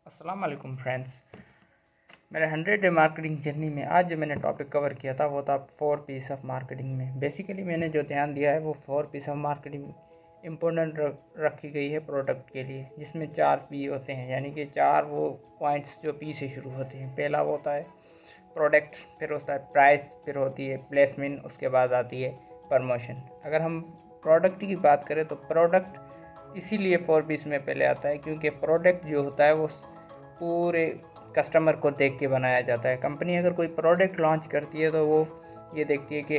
अस्सलाम वालेकुम फ्रेंड्स। मेरे 100 डे मार्केटिंग जर्नी में आज जो मैंने टॉपिक कवर किया था वो था 4 पीस ऑफ मार्केटिंग में। बेसिकली मैंने जो ध्यान दिया है वो 4 पीस ऑफ मार्केटिंग इम्पोर्टेंट रखी गई है प्रोडक्ट के लिए, जिसमें 4 पी होते हैं, यानी कि 4 वो पॉइंट्स जो पी से शुरू होते हैं। पहला वो होता है प्रोडक्ट, फिर होता है प्राइस, फिर होती है प्लेसमेंट, उसके बाद आती है प्रमोशन। अगर हम प्रोडक्ट की बात करें तो प्रोडक्ट इसीलिए 4 पीस में पहले आता है क्योंकि प्रोडक्ट जो होता है वो पूरे कस्टमर को देख के बनाया जाता है। कंपनी अगर कोई प्रोडक्ट लॉन्च करती है तो वो ये देखती है कि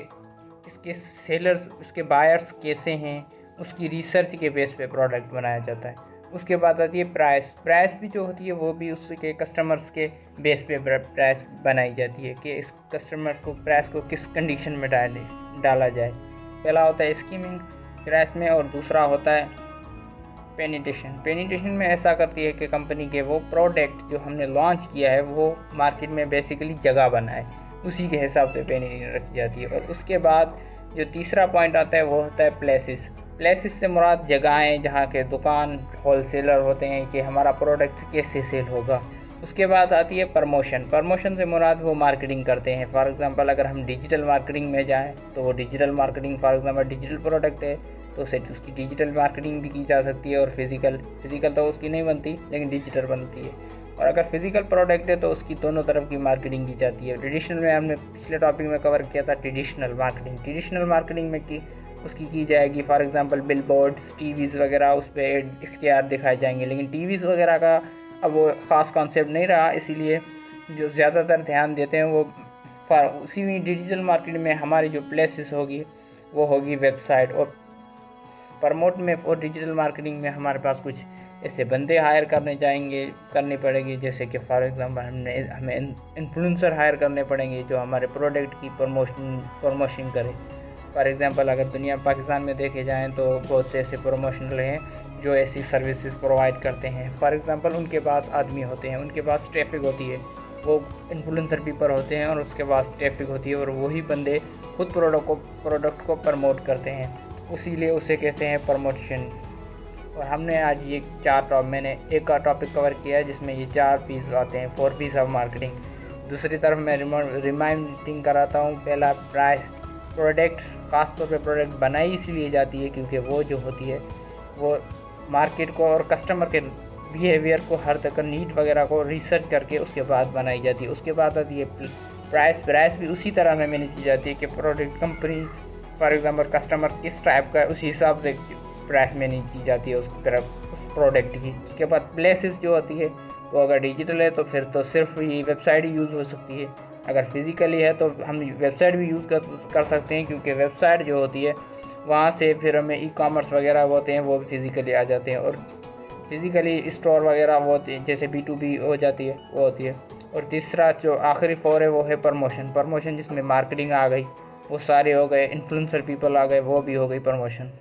इसके सेलर्स, इसके बायर्स कैसे हैं, उसकी रिसर्च के बेस पे प्रोडक्ट बनाया जाता है। उसके बाद आती है प्राइस भी जो होती है वो भी उसके कस्टमर्स के बेस पे प्राइस बनाई जाती है कि इस कस्टमर को प्राइस को किस कंडीशन में डाला जाए। पहला होता है स्कीमिंग प्राइस में और दूसरा होता है पेनिटेशन में ऐसा करती है कि कंपनी के वो प्रोडक्ट जो हमने लॉन्च किया है वो मार्केट में बेसिकली जगह बनाए, उसी के हिसाब से पेनिटेशन रखी जाती है। और उसके बाद जो तीसरा पॉइंट आता है वो होता है प्लेसेस से मुराद जगहें जहाँ के दुकान होलसेलर होते हैं कि हमारा प्रोडक्ट कैसे सेल होगा। उसके बाद आती है प्रमोशन से मुराद वो मार्केटिंग करते हैं। फॉर एग्जांपल अगर हम डिजिटल मार्केटिंग में जाएं तो वो digital marketing, for example digital product है तो उसे उसकी डिजिटल मार्केटिंग भी की जा सकती है, और फिज़िकल तो उसकी नहीं बनती लेकिन डिजिटल बनती है। और अगर फिज़िकल प्रोडक्ट है तो उसकी दोनों तरफ की मार्केटिंग की जाती है। ट्रेडिशनल में हमने पिछले टॉपिक में कवर किया था ट्रेडिशनल मार्केटिंग में उसकी की जाएगी। For example bill boards, TVs वगैरह, उस पर इख्तियार दिखाए जाएंगे। लेकिन टीवीज़ वगैरह का अब वो ख़ास कॉन्सेप्ट नहीं रहा, इसीलिए जो ज़्यादातर ध्यान देते हैं वो उसी में डिजिटल मार्केटिंग में हमारी जो प्लेसेस होगी वो होगी वेबसाइट। और प्रमोट में और डिजिटल मार्केटिंग में हमारे पास कुछ ऐसे बंदे हायर करने पड़ेंगे, जैसे कि फॉर एग्जांपल हमें इन्फ्लुएंसर हायर करने पड़ेंगे जो हमारे प्रोडक्ट की प्रमोशन करें। फॉर एग्जांपल अगर दुनिया पाकिस्तान में देखे जाएं तो बहुत से ऐसे प्रमोशनल हैं जो ऐसी सर्विसेज प्रोवाइड करते हैं। फॉर एग्जांपल उनके पास आदमी होते हैं, उनके पास ट्रैफिक होती है, वो इन्फ्लुएंसर पीपल होते हैं और उसके पास ट्रैफिक होती है, और वही बंदे खुद प्रोडक्ट को प्रमोट करते हैं, इसीलिए उसे कहते हैं प्रमोशन। और हमने आज ये मैंने एक का टॉपिक कवर किया है जिसमें ये 4 पीस आते हैं, 4 पीस ऑफ मार्केटिंग। दूसरी तरफ मैं रिमाइंडिंग कराता हूँ, पहला प्राइस, प्रोडक्ट, ख़ासतौर पे प्रोडक्ट बनाई इसलिए जाती है क्योंकि वो जो होती है वो मार्केट को और कस्टमर के बिहेवियर को, हर तक नीड वगैरह को रिसर्च करके उसके बाद बनाई जाती है। उसके बाद आती है प्राइस भी उसी तरह में मैनेज की जाती है कि product company, for example customer किस टाइप का है उसी हिसाब से प्राइस मैनेज की जाती है उस प्रोडक्ट की। उसके बाद प्लेसेस जो होती है वो अगर डिजिटल है तो फिर तो सिर्फ ये वेबसाइट ही यूज़ हो सकती है, अगर फिज़िकली है तो हम वेबसाइट भी यूज़ कर सकते हैं क्योंकि वेबसाइट जो होती है वहाँ से फिर हमें ई-कॉमर्स वगैरह होते हैं वो भी फिज़िकली आ जाते हैं, और फिज़िकली स्टोर वगैरह वो होती है जैसे B2B हो जाती है वो होती है। और तीसरा जो आखिरी 4 है वो है प्रमोशन जिसमें मार्केटिंग आ गई, वो सारे हो गए, इन्फ्लुएंसर पीपल आ गए, वो भी हो गई प्रमोशन।